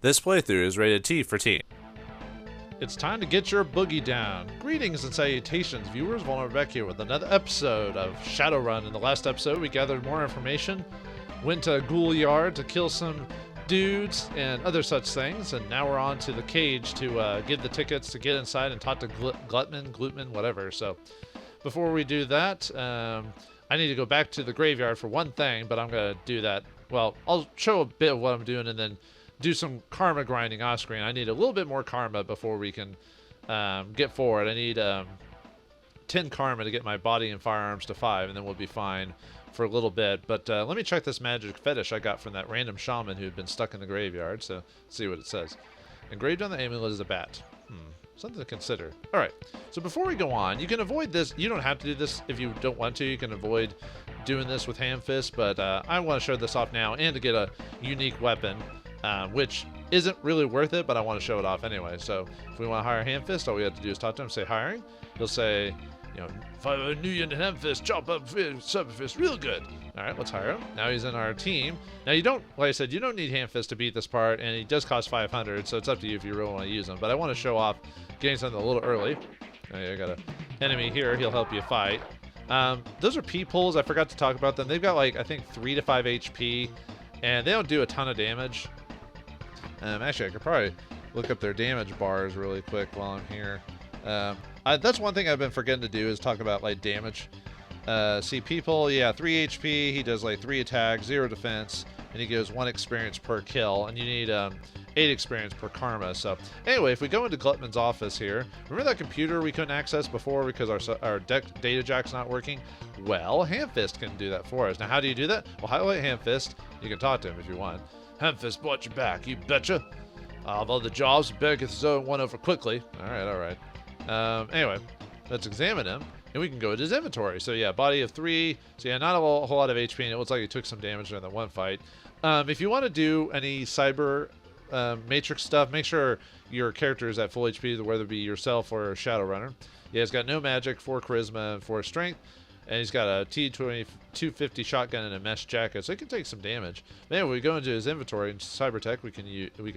This playthrough is rated T for teen. It's time to get your boogie down. Greetings and salutations, viewers. Vauldemare back here with another episode of Shadowrun. In the last episode, we gathered more information, went to a ghoul yard to kill some dudes and other such things, and now we're on to the cage to get the tickets to get inside and talk to Glutman, whatever. So before we do that, I need to go back to the graveyard for one thing, but I'm going to do that. Well, I'll show a bit of what I'm doing and then do some karma grinding off screen. I need a little bit more karma before we can get forward. I need 10 karma to get my body and firearms to 5, and then we'll be fine for a little bit. But let me check this magic fetish I got from that random shaman who had been stuck in the graveyard. So let's see what it says. Engraved on the amulet is a bat. Something to consider. All right. So before we go on, you can avoid this. You don't have to do this if you don't want to. You can avoid doing this with hand fist, but I want to show this off now and to get a unique weapon. Which isn't really worth it, but I want to show it off anyway. So if we want to hire Hand Fist, all we have to do is talk to him, say hiring. He'll say, you know, 5 new unit Hand Fist, chop up Super Fist, real good. All right, let's hire him. Now he's in our team. Now you don't, like I said, you don't need Hand Fist to beat this part, and he does cost 500, so it's up to you if you really want to use him. But I want to show off getting something a little early. Okay, I got an enemy here. He'll help you fight. Those are peepholes. I forgot to talk about them. They've got like, I think 3 to 5 HP, and they don't do a ton of damage. Actually, I could probably look up their damage bars really quick while I'm here. That's one thing I've been forgetting to do is talk about like damage. See, people, yeah, 3 HP. He does like 3 attacks, 0 defense, and he gives 1 experience per kill. And you need 8 experience per karma. So anyway, if we go into Glutman's office here, remember that computer we couldn't access before because our data jack's not working? Well, Hand Fist can do that for us. Now, how do you do that? Well, highlight Hand Fist. You can talk to him if you want. Hand Fist brought you back, you betcha. Although the jobs, you better get the zone 1 over quickly. Alright. Anyway, let's examine him, and we can go to his inventory. So yeah, body of 3. So yeah, not a whole lot of HP, and it looks like he took some damage during that one fight. If you want to do any cyber matrix stuff, make sure your character is at full HP, whether it be yourself or a Shadowrunner. Yeah, he's got no magic, 4 charisma, and 4 strength. And he's got a T-250 shotgun and a mesh jacket, so he can take some damage. But anyway, we go into his inventory in Cybertech. We can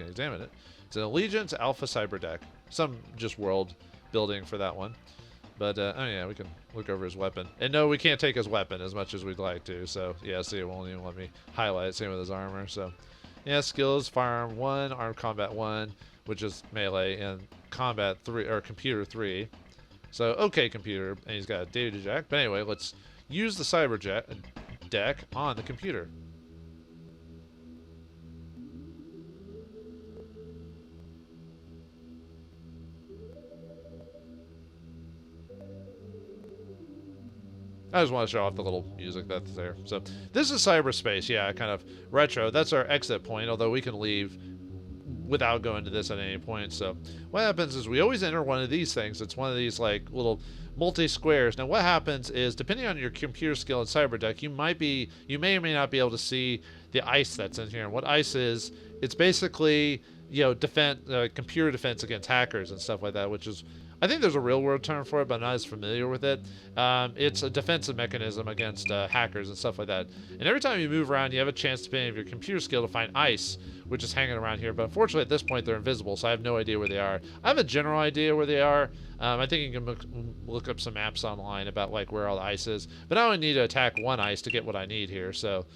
examine it. It's an Allegiance Alpha Cyber Deck. Some just world building for that one. But oh yeah, we can look over his weapon. And no, we can't take his weapon as much as we'd like to. So yeah, see, it won't even let me highlight it. Same with his armor. So yeah, skills: firearm 1, armed combat 1, which is melee, and combat 3 or computer 3. So, okay, computer, and he's got a data jack. But anyway, let's use the cyber deck on the computer. I just want to show off the little music that's there. So, this is cyberspace. Yeah, kind of retro. That's our exit point, although we can leave without going to this at any point. So what happens is we always enter one of these things. It's one of these like little multi-squares. Now what happens is, depending on your computer skill in Cyberdeck, you may or may not be able to see the ice that's in here. And what ice is, it's basically, you know, computer defense against hackers and stuff like that, which is, I think there's a real world term for it, but I'm not as familiar with it. It's a defensive mechanism against hackers and stuff like that. And every time you move around, you have a chance, depending on your computer skill, to find ice, which is hanging around here. But unfortunately, at this point, they're invisible, so I have no idea where they are. I have a general idea where they are. I think you can look up some maps online about like where all the ice is. But I only need to attack 1 ice to get what I need here. So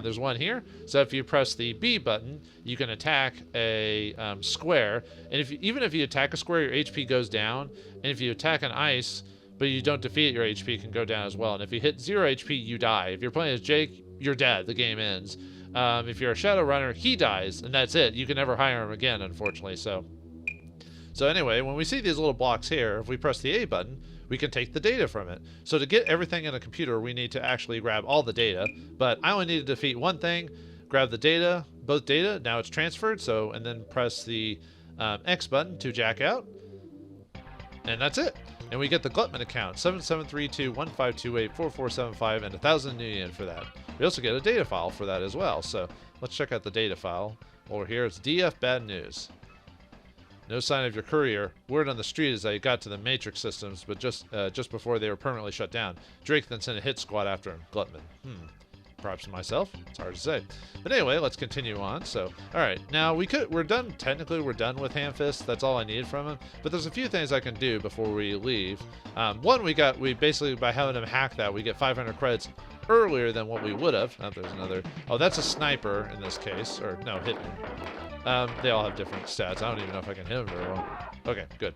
there's 1 here. So if you press the B button, you can attack a square. And even if you attack a square, your HP goes down. And if you attack an ice, but you don't defeat it, your HP can go down as well. And if you hit 0 HP, you die. If you're playing as Jake, you're dead. The game ends. If you're a Shadowrunner, he dies, and that's it. You can never hire him again, unfortunately. So anyway, when we see these little blocks here, if we press the A button, we can take the data from it. So to get everything in a computer, we need to actually grab all the data. But I only need to defeat one thing, grab the data, both data. Now it's transferred. So, and then press the X button to jack out. And that's it. And we get the Glutman account, 773215284475, and 1,000 new yen for that. We also get a data file for that as well. So let's check out the data file. Over here, it's DF Bad News. No sign of your courier. Word on the street is that he got to the Matrix systems, but just before they were permanently shut down. Drake then sent a hit squad after him. Glutman. Perhaps myself. It's hard to say. But anyway, let's continue on. So, all right. Now, we're done. Technically, we're done with Hamfist. That's all I need from him. But there's a few things I can do before we leave. One, we basically, by having him hack that, we get 500 credits earlier than what we would have. Oh, there's another. Oh, that's a sniper in this case. Or, no, hitman. They all have different stats. I don't even know if I can hit him very well. Okay, good.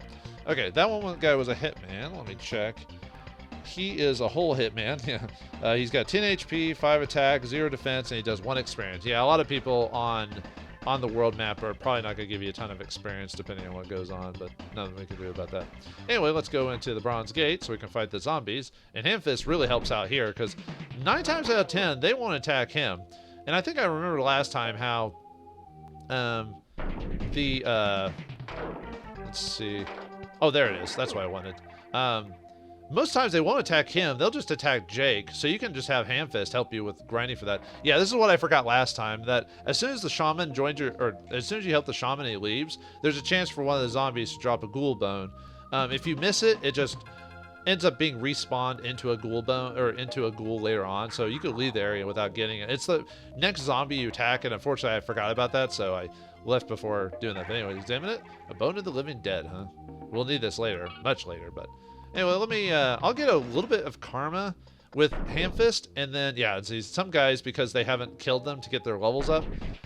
Okay, that one guy was a hitman. Let me check. He is a whole hitman. Yeah, he's got 10 HP, 5 attack, 0 defense, and he does 1 experience. Yeah, a lot of people on the world map are probably not going to give you a ton of experience depending on what goes on, but nothing we can do about that. Anyway, let's go into the Bronze Gate so we can fight the zombies. And Hamfist really helps out here because 9 times out of 10, they won't attack him. And I think I remember last time how let's see. Oh, there it is. That's what I wanted. Most times they won't attack him. They'll just attack Jake. So you can just have Hamfist help you with grinding for that. Yeah, this is what I forgot last time. That as soon as the shaman joins or as soon as you help the shaman and he leaves, there's a chance for one of the zombies to drop a ghoul bone. If you miss it, it just ends up being respawned into a ghoul bone or into a ghoul later on. So you could leave the area without getting it. It's the next zombie you attack, and unfortunately I forgot about that, so I left before doing that. But anyway, examine it. A bone of the living dead, huh? We'll need this later, much later, but anyway, let me, I'll get a little bit of karma with Hamfist, and then, yeah, see, some guys, because they haven't killed them to get their levels up,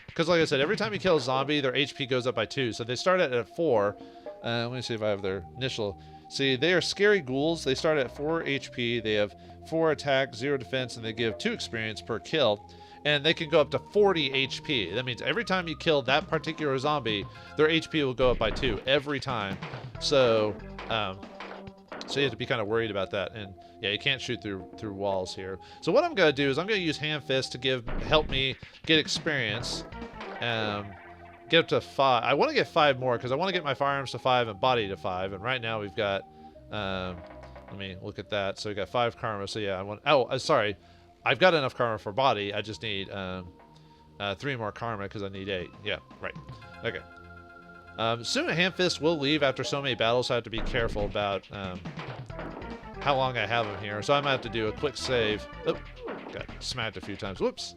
because like I said, every time you kill a zombie, their HP goes up by 2, so they start at 4, let me see if I have their initial, see, they are scary ghouls, they start at 4 HP, they have 4 attack, 0 defense, and they give 2 experience per kill, and they can go up to 40 HP. That means every time you kill that particular zombie, their HP will go up by 2 every time. So you have to be kind of worried about that. And yeah, you can't shoot through walls here. So what I'm gonna do is I'm gonna use Hamfist to help me get experience. Get up to 5. I want to get 5 more because I want to get my firearms to 5 and body to 5. And right now we've got. Let me look at that. So we got 5 karma. So yeah, I want. Oh, sorry. I've got enough karma for body. I just need 3 more karma because I need 8. Yeah, right. Okay. Soon Hamfist will leave after so many battles, so I have to be careful about how long I have him here. So I might have to do a quick save. Oop, got smacked a few times. Whoops.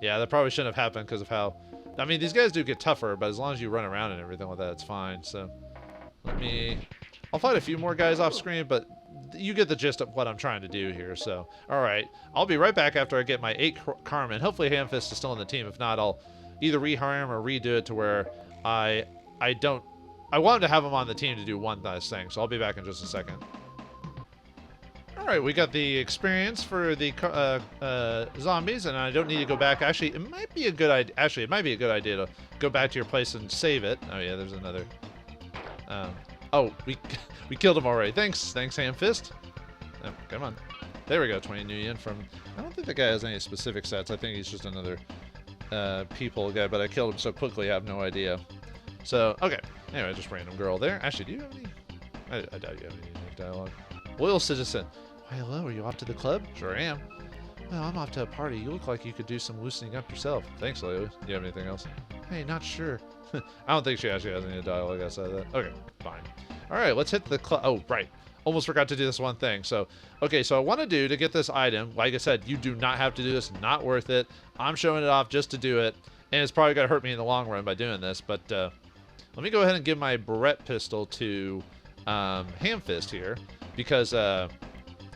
Yeah, that probably shouldn't have happened because of how... I mean, these guys do get tougher, but as long as you run around and everything like that, it's fine. So I'll fight a few more guys off screen, but you get the gist of what I'm trying to do here. So, all right. I'll be right back after I get my 8 karma. And hopefully Hamfist is still on the team. If not, I'll either rehire him or redo it to where I wanted to have him on the team to do one last thing, so I'll be back in just a second. Alright, we got the experience for the zombies, and I don't need to go back. Actually, it might be a good idea. Actually, it might be a good idea to go back to your place and save it. Oh yeah, there's another. Oh, we killed him already. Thanks, Hamfist. Oh, come on. There we go. 20 new yen from. I don't think the guy has any specific stats. I think he's just another people guy, but I killed him so quickly I have no idea. So, okay. Anyway, just random girl there. Actually, do you have any? I doubt you have any unique dialogue. Loyal citizen. Why, hello, are you off to the club? Sure am. Well, I'm off to a party. You look like you could do some loosening up yourself. Thanks, Loyal. Do you have anything else? Hey, not sure. I don't think she actually has any dialogue outside of that. Okay, fine. All right, let's hit the club. Oh, right. Almost forgot to do this one thing. So, okay, so I want to do to get this item. Like I said, you do not have to do this. Not worth it. I'm showing it off just to do it. And it's probably going to hurt me in the long run by doing this. But let me go ahead and give my Barrette pistol to Hamfist here. Because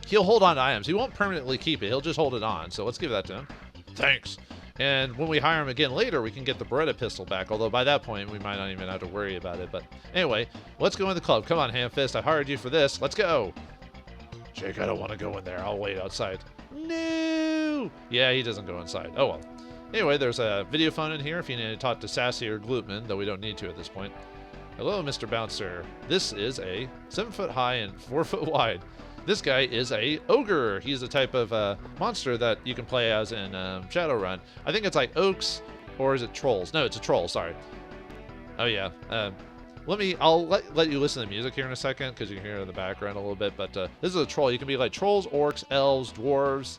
he'll hold on to items. He won't permanently keep it. He'll just hold it on. So let's give that to him. Thanks. And when we hire him again later, we can get the Beretta pistol back. Although by that point, we might not even have to worry about it. But anyway, let's go in the club. Come on, Hamfist. I hired you for this. Let's go. Jake, I don't want to go in there. I'll wait outside. No. Yeah, he doesn't go inside. Oh, well. Anyway, there's a video phone in here if you need to talk to Sassy or Glutman, though we don't need to at this point. Hello, Mr. Bouncer. This is a 7 foot high and 4 foot wide. This guy is a ogre. He's a type of monster that you can play as in Shadowrun. I think it's like oaks, or is it trolls? No, it's a troll. Sorry. Oh yeah. I'll let you listen to the music here in a second because you can hear it in the background a little bit. But this is a troll. You can be like trolls, orcs, elves, dwarves,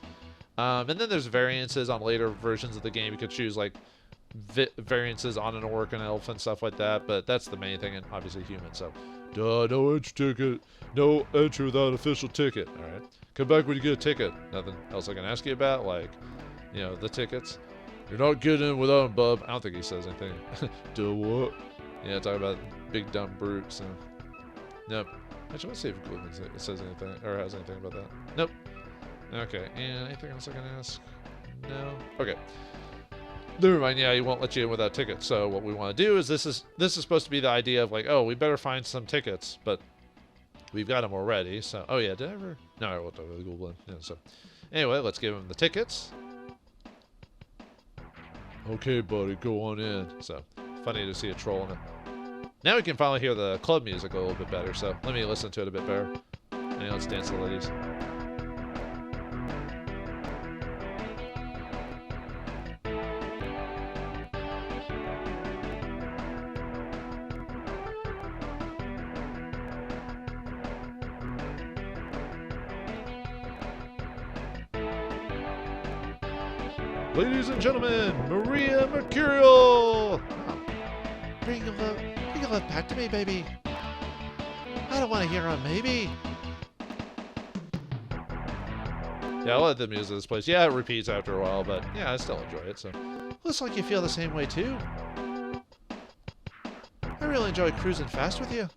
and then there's variances on later versions of the game. You could choose like variances on an orc and elf and stuff like that. But that's the main thing, and obviously human. So. Duh, no entry ticket. No entry without official ticket. Alright. Come back when you get a ticket. Nothing else I can ask you about? Like, you know, the tickets. You're not getting in without him, bub. I don't think he says anything. Do what? Yeah, talk about big dumb brute. So, nope. Actually, let's see if Glutman says anything or has anything about that. Nope. Okay. And anything else I can ask? No. Okay. Never mind. Yeah, he won't let you in without tickets. So what we want to do is this is supposed to be the idea of like, oh, we better find some tickets, but we've got them already. So, oh yeah, did I ever? No, I won't over the Google. Yeah. So, anyway, let's give him the tickets. Okay, buddy, go on in. So, funny to see a troll in it. Now we can finally hear the club music a little bit better. So let me listen to it a bit better. And let's dance the ladies. Ladies and gentlemen, Maria Mercurial! Bring your love back to me, baby. I don't want to hear a maybe. Yeah, I love the music of this place. Yeah, it repeats after a while, but yeah, I still enjoy it. So, looks like you feel the same way too. I really enjoy cruising fast with you.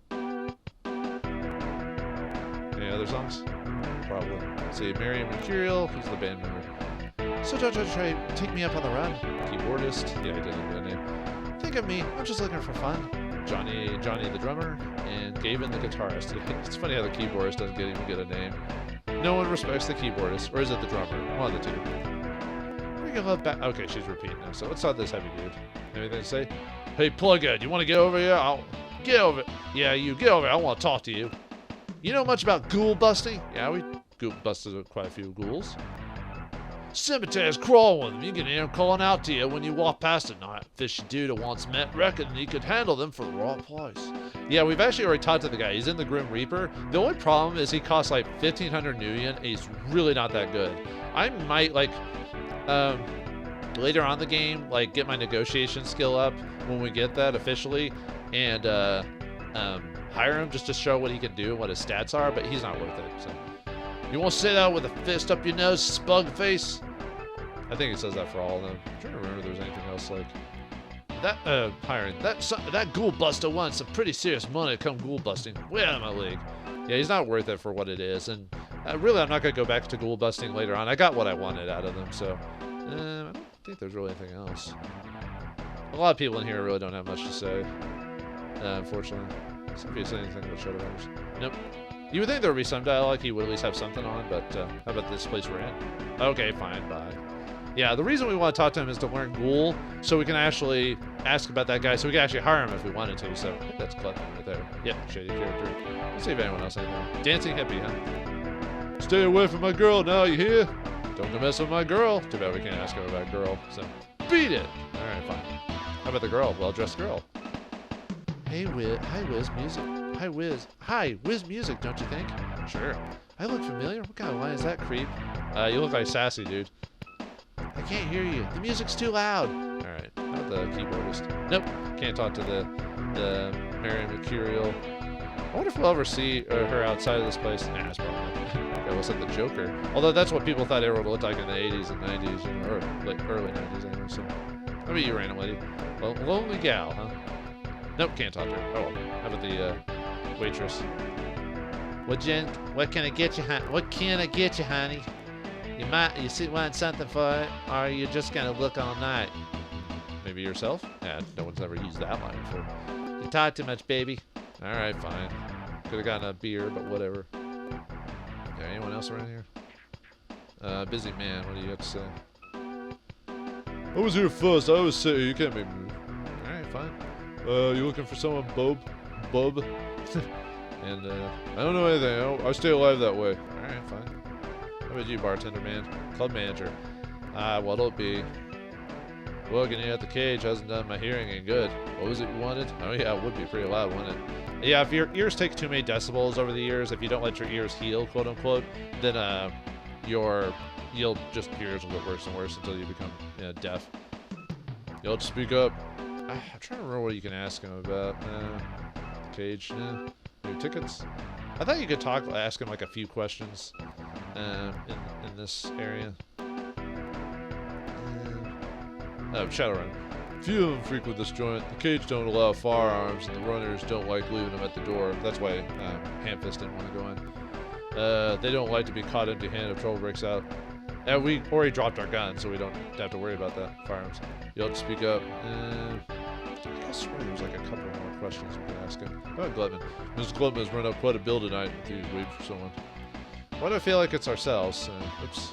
Any other songs? Probably. Let's see, Mary Mercurial. Who's the band member? So don't try to take me up on the run. Keyboardist. Yeah, he didn't get a name. Think of me. I'm just looking for fun. Johnny the drummer, and Gavin the guitarist. It's funny how the keyboardist doesn't even get a name. No one respects the keyboardist, or is it the drummer? One of the two. Bring your love back. Okay, she's repeating now. So let's start this heavy dude. Anything to say? Hey, Plughead, you want to get over here? I'll get over. Yeah, you get over here. I want to talk to you. You know much about ghoul busting? Yeah, we busted quite a few ghouls. Cemeteries crawl with them. You can hear them calling out to you when you walk past a night. Fishy dude who once met reckoned he could handle them for the raw price. Yeah, we've actually already talked to the guy. He's in the Grim Reaper. The only problem is he costs like 1,500 Nuyen, and he's really not that good. I might like later on in the game like get my negotiation skill up when we get that officially, and hire him just to show what he can do and what his stats are. But he's not worth it. So. You won't sit out with a fist up your nose, spug face? I think it says that for all of them. I'm trying to remember if there's anything else like that. Hiring that ghoul buster wants some pretty serious money to come ghoul busting. Way out of my league. Yeah, he's not worth it for what it is. And really, I'm not gonna go back to ghoul busting later on. I got what I wanted out of them, so I don't think there's really anything else. A lot of people in here really don't have much to say, unfortunately. Somebody say anything about Shadowrunners? Nope. You would think there would be some dialogue, he would at least have something on, but how about this place we're in? Okay, fine, bye. Yeah, the reason we want to talk to him is to learn Ghoul, so we can actually ask about that guy, so we can actually hire him if we wanted to, so I think that's Glutman right there. Yeah, shady character. Let's see if anyone else has anything. Dancing hippie, huh? Stay away from my girl now, you hear? Don't go mess with my girl. Too bad we can't ask her about girl, so beat it! Alright, fine. How about the girl? Well-dressed girl. Hey, hi, Wiz Music. Hi, Wiz Music, don't you think? Sure. I look familiar. What kind of line is that, creep? You look like Sassy, dude. I can't hear you. The music's too loud. Alright, not the keyboardist. Nope, can't talk to the Mary Mercurial. I wonder if we'll ever see her outside of this place. Nah, it's probably not. Okay, we'll set the Joker. Although that's what people thought everyone looked like in the 80s and 90s, you know, or like early 90s anyway, so. How about you, random lady? Well, lonely gal, huh? Nope, can't talk to her. Oh, how about the waitress? What can I get you, honey? What can I get you, honey? You want something for it, or are you just gonna look all night? Maybe yourself? Yeah, no one's ever used that line before. You talk too much, baby. All right, fine. Could have gotten a beer, but whatever. Yeah, anyone else around here? Busy man. What do you have to say? I was here first. I always say you can't make me move. All right, fine. You looking for someone, Bub? And, I don't know anything. I stay alive that way. Alright, fine. How about you, bartender man? Club manager. What'll it be? Looking at the cage hasn't done my hearing any good. What was it you wanted? Oh yeah, it would be pretty loud, wouldn't it? Yeah, if your ears take too many decibels over the years, if you don't let your ears heal, quote unquote, then, your ears will get worse and worse until you become, deaf. You'll have to speak up. I'm trying to remember what you can ask him about. The cage, New tickets. I thought you could ask him like a few questions in this area. Shadowrun. Few of them frequent this joint. The cage don't allow firearms, and the runners don't like leaving them at the door. That's why Handfist didn't want to go in. They don't like to be caught empty-handed if trouble breaks out. And we already dropped our gun, so we don't have to worry about that. Firearms. You'll have to speak up. I swear there was like a couple more questions we could ask him. Go ahead, Glutman. Mr. Glutman has run up quite a bill tonight. He's waiting for someone. Why do I feel like it's ourselves? Oops.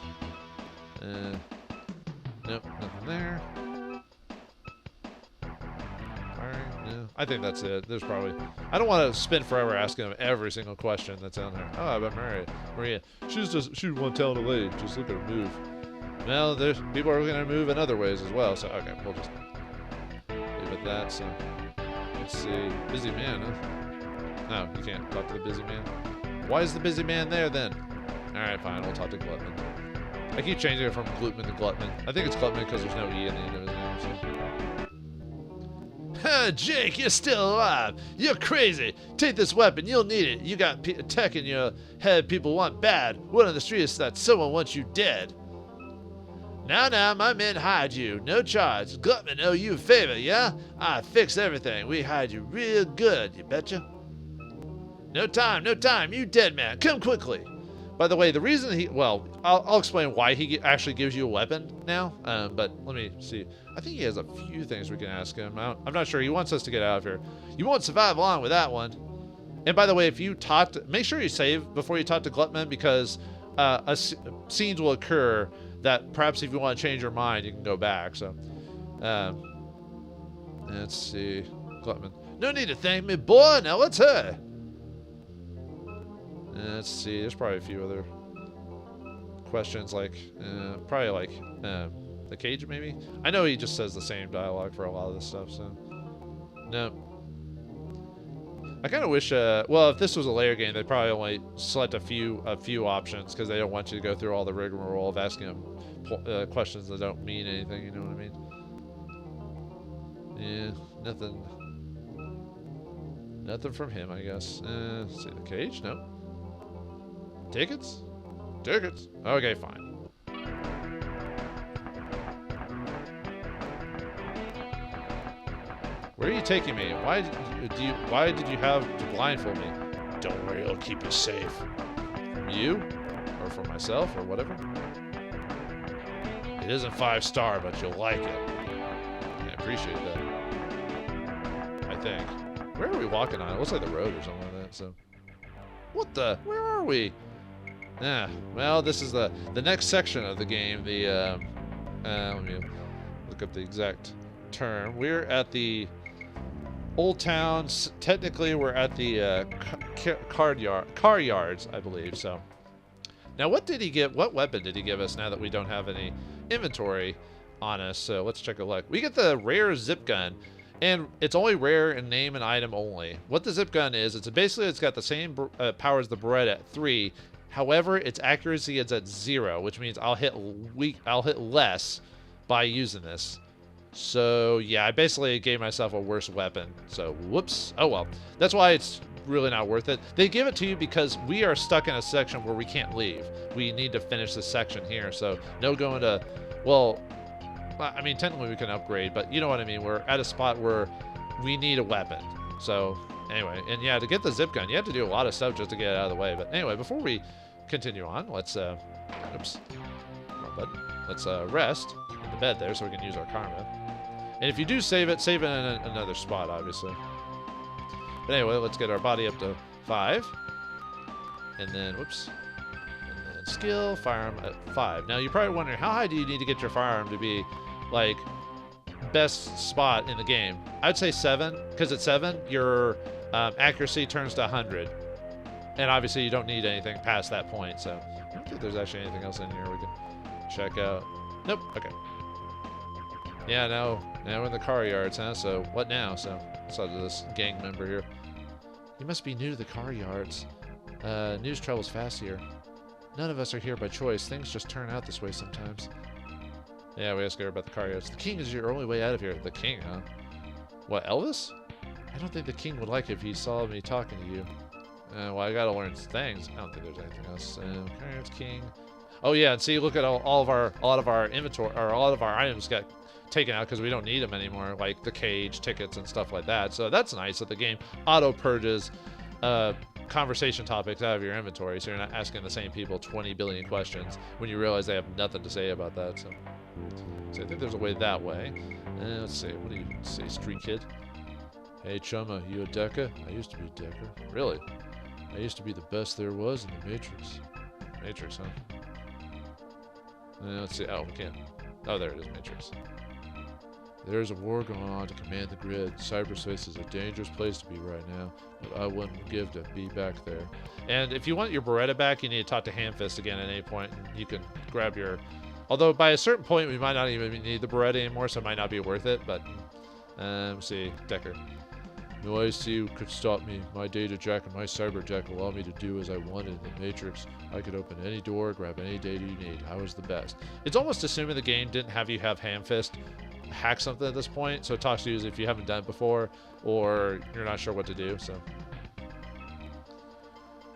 Nope, nothing there. No, I think that's it. There's probably... I don't want to spend forever asking him every single question that's on there. Oh, I bet Maria. She's one talented lady. Just look at her move. Well, there's people are going to move in other ways as well. So, okay, we'll just leave it at that. So, let's see. Busy man, huh? No, you can't talk to the busy man. Why is the busy man there, then? Alright, fine. We'll talk to Glutman. I keep changing it from Glutman to Glutman. I think it's Glutman because there's no E in the end of his name. So. Jake, you're still alive. You're crazy. Take this weapon. You'll need it. You got tech in your head people want bad. Word on the street is that someone wants you dead. Now, my men hide you. No charge. Glutman owe you a favor, yeah? I fixed everything. We hide you real good, you betcha. No time. You dead man. Come quickly. By the way, the reason he... Well, I'll explain why he actually gives you a weapon now. But let me see. I think he has a few things we can ask him. I'm not sure. He wants us to get out of here. You won't survive long with that one. And by the way, if you talk to... Make sure you save before you talk to Glutman, because scenes will occur that perhaps if you want to change your mind, you can go back. So, let's see. Glutman. No need to thank me, boy. Now let's hurry. Let's see, there's probably a few other questions, like, probably like, the cage, maybe? I know he just says the same dialogue for a lot of this stuff, so, no. I kind of wish, well, if this was a layer game, they'd probably only select a few options, because they don't want you to go through all the rigmarole of asking them questions that don't mean anything, you know what I mean? Yeah, nothing from him, I guess. Let's see, the cage? No. Tickets? Okay, fine. Where are you taking me? Why did you have to blindfold me? Don't worry, I'll keep you safe. From you? Or from myself, or whatever? It isn't 5-star, but you'll like it. I appreciate that. I think. Where are we walking on? It looks like the road or something like that, so... What the? Where are we? Well, this is the next section of the game. The let me look up the exact term. We're at the Old Town. Technically, we're at the car yards, I believe. So, now what did he give? What weapon did he give us? Now that we don't have any inventory on us, so let's check a look. We get the rare zip gun. And it's only rare in name and item only. What the zip gun is, it's got the same power as the Barrette at 3. However, its accuracy is at 0, which means I'll hit less by using this. So yeah, I basically gave myself a worse weapon. So whoops. Oh well. That's why it's really not worth it. They give it to you because we are stuck in a section where we can't leave. We need to finish this section here. So no going to, well, I mean, technically we can upgrade, but you know what I mean. We're at a spot where we need a weapon. So anyway, and yeah, to get the zip gun, you have to do a lot of stuff just to get it out of the way. But anyway, before we continue on, let's oops, wrong button. Let's rest in the bed there so we can use our karma. And if you do save it in another spot, obviously. But anyway, let's get our body up to 5, and then whoops. And then skill, firearm at 5. Now you're probably wondering, how high do you need to get your firearm to be like best spot in the game? I'd say 7, because at 7 your accuracy turns to 100, and obviously you don't need anything past that point. So I don't think there's actually anything else in here we can check out. Nope. Okay. Yeah, now we're in the car yards, huh? So what now? So let's talk to this gang member here. You must be new to the car yards. News travels fast here. None of us are here by choice. Things just turn out this way sometimes. Yeah, we asked her about the car yards. The king is your only way out of here. The king, huh? What, Elvis? I don't think the king would like it if he saw me talking to you. Well, I gotta learn things. I don't think there's anything else. Car yards, king. Oh yeah, and see, look at a lot of our inventory, or a lot of our items got taken out because we don't need them anymore, like the cage, tickets, and stuff like that. So that's nice that the game auto-purges conversation topics out of your inventory, so you're not asking the same people 20 billion questions when you realize they have nothing to say about that. So I think there's a way that way. Let's see, what do you say, street kid? Hey chumma, you a decker? I used to be a decker. Really? I used to be the best there was in the Matrix. Matrix, huh? Let's see, oh, we can't. Oh, there it is, Matrix. There's a war going on to command the grid. Cyberspace is a dangerous place to be right now, but I wouldn't give to be back there. And if you want your Beretta back, you need to talk to Hamfist again at any point, and you can grab your... Although by a certain point, we might not even need the Beretta anymore, so it might not be worth it, but... let's see, Decker. No IC could stop me. My data jack and my cyber jack allow me to do as I wanted in the Matrix. I could open any door, grab any data you need. I was the best. It's almost assuming the game didn't have you have Hamfist hack something at this point, so it talks to you as if you haven't done it before, or you're not sure what to do, so.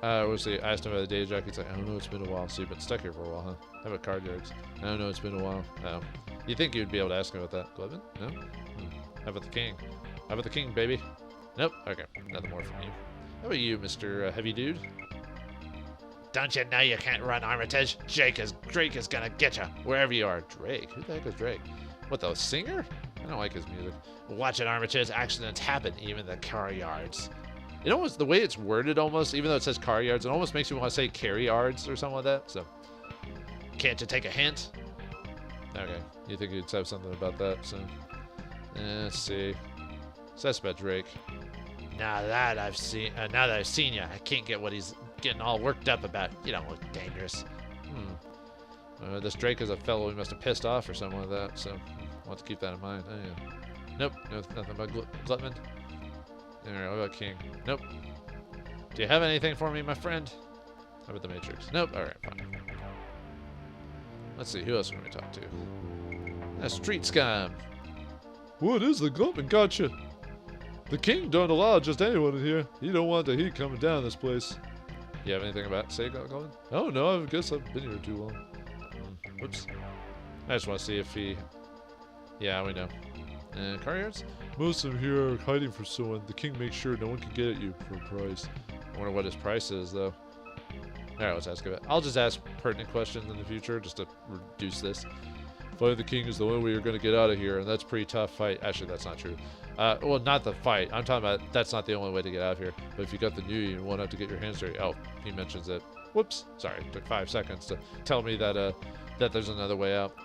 We'll see. I asked him about the data jack. He's like, I don't know, it's been a while. So you've been stuck here for a while, huh? How about card yards? I don't know, it's been a while. Oh. You'd think you'd be able to ask him about that. Glutman? No? How about the king? How about the king, baby? Nope. Okay. Nothing more from you. How about you, Mr. Heavy Dude? Don't you know you can't run, Armitage? Drake is gonna get you, wherever you are. Drake? Who the heck is Drake? What, the singer? I don't like his music. Watch it, Armitage. Accidents happen, even in the car yards. It almost, the way it's worded almost, even though it says car yards, it almost makes me want to say carry yards or something like that, so. Can't you take a hint? Okay, you think you'd have something about that, so. Let's see. So that's about Drake. Now that I've seen you, I can't get what he's getting all worked up about. You don't look dangerous. This Drake is a fellow we must have pissed off or something like that, so I'll have to keep that in mind. Oh, yeah. Nope, no, nothing about Glutman. Alright, what about King? Nope. Do you have anything for me, my friend? How about the Matrix? Nope, alright, fine. Let's see, who else can we talk to? That's Street Scum. What is the Glutman gotcha? The king don't allow just anyone in here. He don't want the heat coming down this place. You have anything about Sega going? Oh no, I guess I've been here too long. Whoops. I just want to see if he... Yeah, we know. Car yards? Most of them here are hiding from someone. The king makes sure no one can get at you for a price. I wonder what his price is, though. Alright, let's ask about it. I'll just ask pertinent questions in the future, just to reduce this. Fighting the king is the only way you're going to get out of here, and that's a pretty tough fight. Actually, that's not true. Well, not the fight. I'm talking about that's not the only way to get out of here. But if you got the new, you won't have to get your hands dirty. Oh, he mentions it. Whoops. Sorry, it took 5 seconds to tell me that that there's another way out.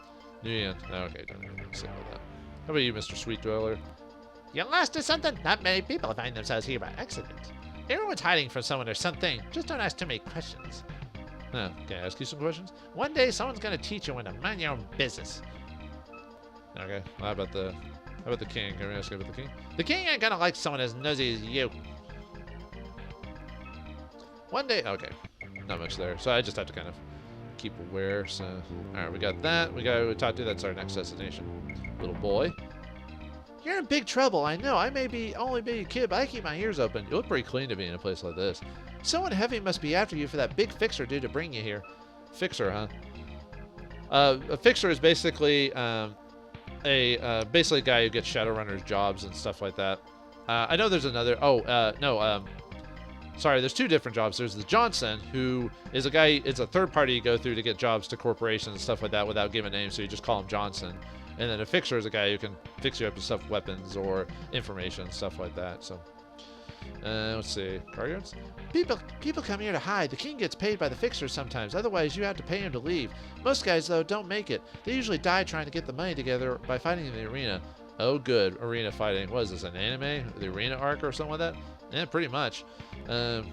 New Yen. Okay, don't even say about that. How about you, Mr. Sweet Dweller? You lost or something? Not many people find themselves here by accident. Everyone's hiding from someone or something. Just don't ask too many questions. Huh, can I ask you some questions? One day, someone's gonna teach you when to mind your own business. Okay, how about the king? Can we ask you about the king? The king ain't gonna like someone as nosy as you. One day, okay, not much there. So I just have to kind of keep aware. So, all right, we got that. We got to talk to. That's our next destination. Little boy. You're in big trouble. I know. I may be only be a kid, but I keep my ears open. You look pretty clean to be in a place like this. Someone heavy must be after you for that big fixer dude to bring you here. Fixer, huh? A fixer is basically basically a guy who gets Shadowrunners jobs and stuff like that. I know there's another. Sorry, there's 2 different jobs. There's the Johnson, who is a guy. It's a third party you go through to get jobs to corporations and stuff like that without giving names, so you just call him Johnson. And then a fixer is a guy who can fix you up with stuff, weapons or information, stuff like that. So, let's see. Car yards? People come here to hide. The king gets paid by the fixers sometimes. Otherwise, you have to pay him to leave. Most guys, though, don't make it. They usually die trying to get the money together by fighting in the arena. Oh, good. Arena fighting. What is this, an anime? The arena arc or something like that? Yeah, pretty much. I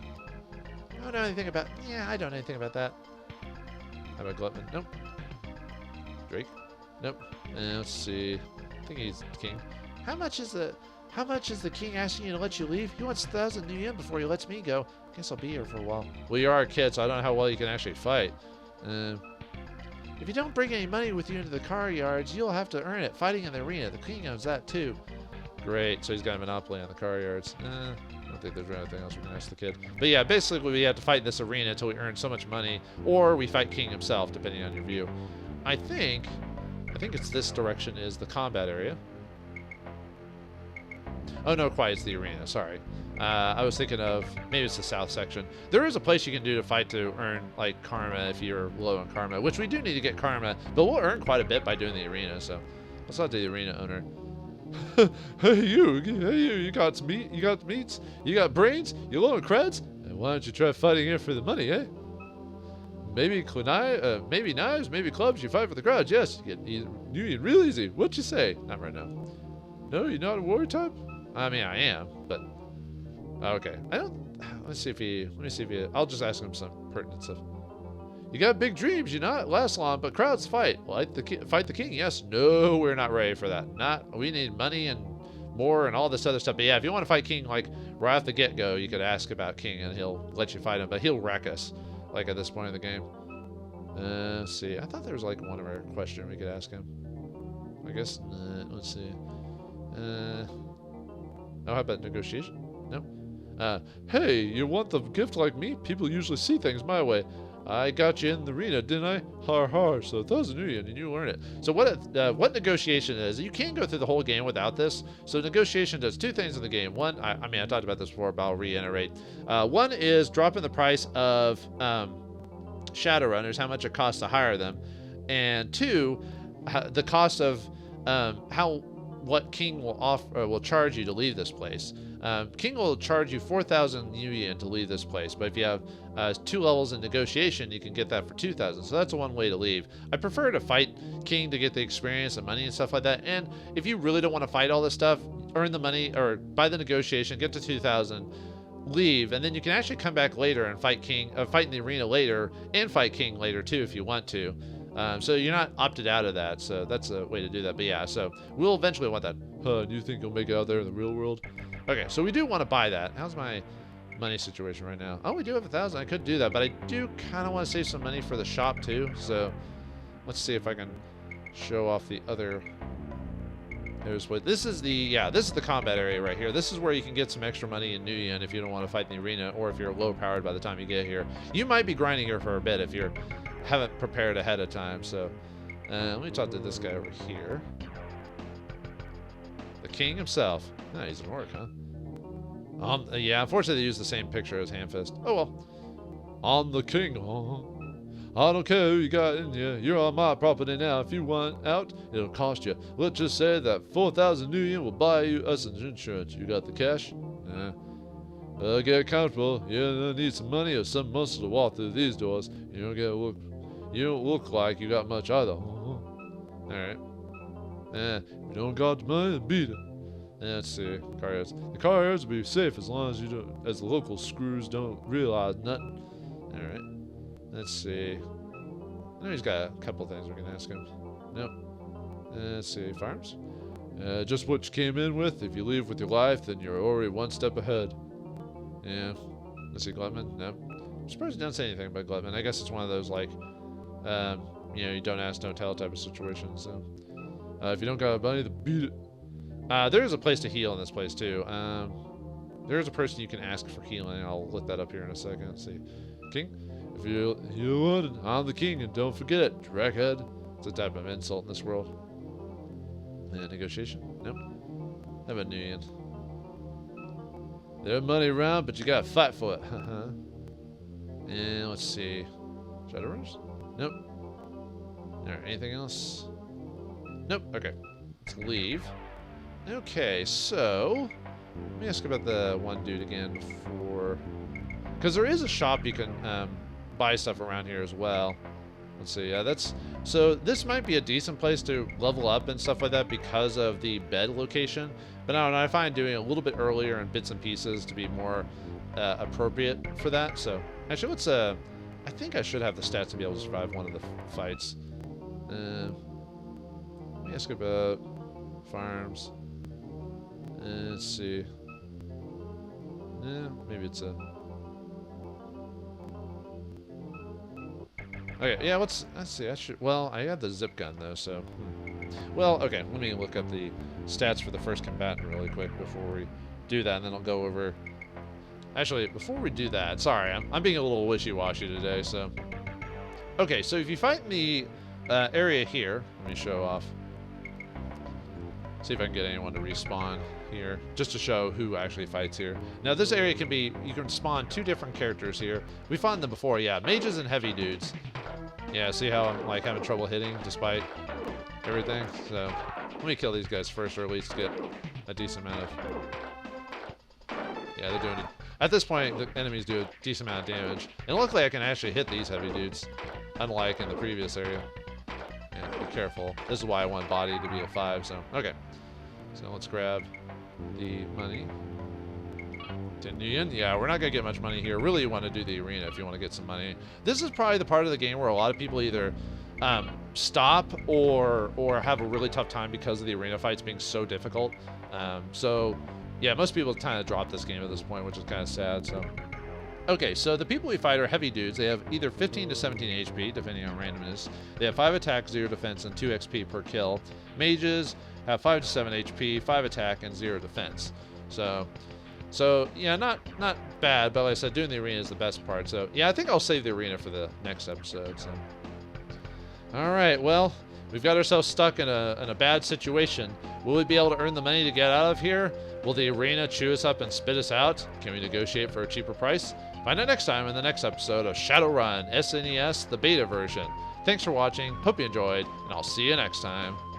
don't know anything about... Yeah, I don't know anything about that. How about Glutman? Nope. Drake? Nope. Let's see. I think he's the king. How much is the king asking you to let you leave? He wants 1,000 new yen before he lets me go. Guess I'll be here for a while. Well, you are a kid, so I don't know how well you can actually fight. If you don't bring any money with you into the car yards, you'll have to earn it fighting in the arena. The king owns that too. Great, so he's got a monopoly on the car yards. I don't think there's anything else we can ask the kid. But yeah, basically we have to fight in this arena until we earn so much money, or we fight King himself, depending on your view. I think I think it's this direction is the combat area. Oh, no, quite. It's the arena. Sorry. I was thinking of maybe it's the south section. There is a place you can do to fight to earn like karma if you're low on karma, which we do need to get karma, but we'll earn quite a bit by doing the arena. So let's talk to the arena owner. Hey you got meat? You got meats? You got brains? You low on creds? And why don't you try fighting here for the money, eh? Maybe knives, maybe clubs. You fight for the crowd. Yes, you get real easy. What you say? Not right now. No, you're not a warrior type. I mean, I am, but okay. I don't. Let me see if he. I'll just ask him some pertinent stuff. You got big dreams. You not last long, but crowds fight. Fight the king. Yes. No, we're not ready for that. We need money and more and all this other stuff. But yeah, if you want to fight king like right off the get-go, you could ask about king and he'll let you fight him. But he'll wreck us like at this point in the game. Let's see. I thought there was like one other question we could ask him. I guess. Let's see. Oh, how about negotiation? No. Hey, you want the gift like me? People usually see things my way. I got you in the arena, didn't I? Har har, so 1,000 million, and you learn it. So what negotiation is, you can't go through the whole game without this. So negotiation does two things in the game. One, I mean, I talked about this before, but I'll reiterate. One is dropping the price of Shadowrunners, how much it costs to hire them. And two, the cost of what King will charge you to leave this place. King will charge you 4,000 yen to leave this place, but if you have 2 levels in negotiation, you can get that for 2,000. So that's one way to leave. I prefer to fight King to get the experience and money and stuff like that. And if you really don't want to fight all this stuff, earn the money or buy the negotiation, get to 2,000, leave, and then you can actually come back later and fight King, fight in the arena later, and fight King later too if you want to. So you're not opted out of that, so that's a way to do that. But yeah, so we'll eventually want that. Do you think you'll make it out there in the real world? Okay, so we do want to buy that. How's my money situation right now? Oh, we do have 1,000. I could do that, but I do kind of want to save some money for the shop too. So let's see if I can show off the other. There's what this is the combat area right here. This is where you can get some extra money in New Yen if you don't want to fight in the arena, or if you're low powered by the time you get here. You might be grinding here for a bit if you haven't prepared ahead of time. So let me talk to this guy over here. The king himself. No, he's an orc, huh? Yeah, unfortunately they use the same picture as Handfist. Oh well. I'm the king, I don't care who you got in here. You're on my property now. If you want out, it'll cost you. Let's just say that 4,000 New Yen will buy you us an insurance. You got the cash? Yeah. Get comfortable. You don't need some money or some muscle to walk through these doors. You don't look like you got much either. All right. If you don't got the money, then beat it. Let's see. Car ads. The car ads will be safe as long as the local screws don't realize nothing. All right. Let's see. I know he's got a couple things we can ask him. Nope. Let's see. Farms? Just what you came in with. If you leave with your life, then you're already one step ahead. Yeah. Let's see. Glutman? Nope. I'm surprised he doesn't say anything about Glutman. I guess it's one of those, like, you don't ask, don't tell type of situations. So, if you don't got money, then beat it. There is a place to heal in this place, too. There is a person you can ask for healing. I'll look that up here in a second. Let's see. King? If you want it, I'm the king, and don't forget it, trackhead. It's a type of insult in this world. Negotiation? Nope. How about New Yen? There's money around, but you gotta fight for it. And let's see. Shadowrunners? Nope. Alright, anything else? Nope. Okay. Let's leave. Okay, so let me ask about the one dude again before, because there is a shop you can buy stuff around here as well. Let's see. Yeah, so this might be a decent place to level up and stuff like that because of the bed location. But I don't know. I find doing it a little bit earlier in bits and pieces to be more appropriate for that. So actually, let's. I think I should have the stats to be able to survive one of the fights. Let me ask about farms. Let's see. Maybe it's a. Okay, yeah, let's see. I have the zip gun though, so. Well, okay, let me look up the stats for the first combatant really quick before we do that, and then I'll go over. Actually, before we do that, sorry, I'm being a little wishy-washy today, so. Okay, so if you fight in the area here. Let me show off. See if I can get anyone to respawn here, just to show who actually fights here. Now this area can be, you can spawn 2 different characters here. We found them before, yeah, mages and heavy dudes. Yeah, see how I'm like having trouble hitting despite everything? So let me kill these guys first, or at least get a decent amount of, yeah, they're doing it. At this point, the enemies do a decent amount of damage. And luckily I can actually hit these heavy dudes, unlike in the previous area. Yeah, be careful. This is why I want body to be a 5, so, okay. So let's grab the money. 10 million. Yeah, we're not going to get much money here. Really, you want to do the arena if you want to get some money. This is probably the part of the game where a lot of people either stop or have a really tough time because of the arena fights being so difficult. So, yeah, most people kind of drop this game at this point, which is kind of sad. So, okay, so the people we fight are heavy dudes. They have either 15 to 17 HP, depending on randomness. They have 5 attack, 0 defense, and 2 XP per kill. Mages have 5 to 7 HP, 5 attack, and 0 defense. So yeah, not bad, but like I said, doing the arena is the best part. So yeah, I think I'll save the arena for the next episode. So, all right, well, we've got ourselves stuck in a bad situation. Will we be able to earn the money to get out of here? Will the arena chew us up and spit us out? Can we negotiate for a cheaper price? Find out next time in the next episode of Shadowrun SNES, the beta version. Thanks for watching, hope you enjoyed, and I'll see you next time.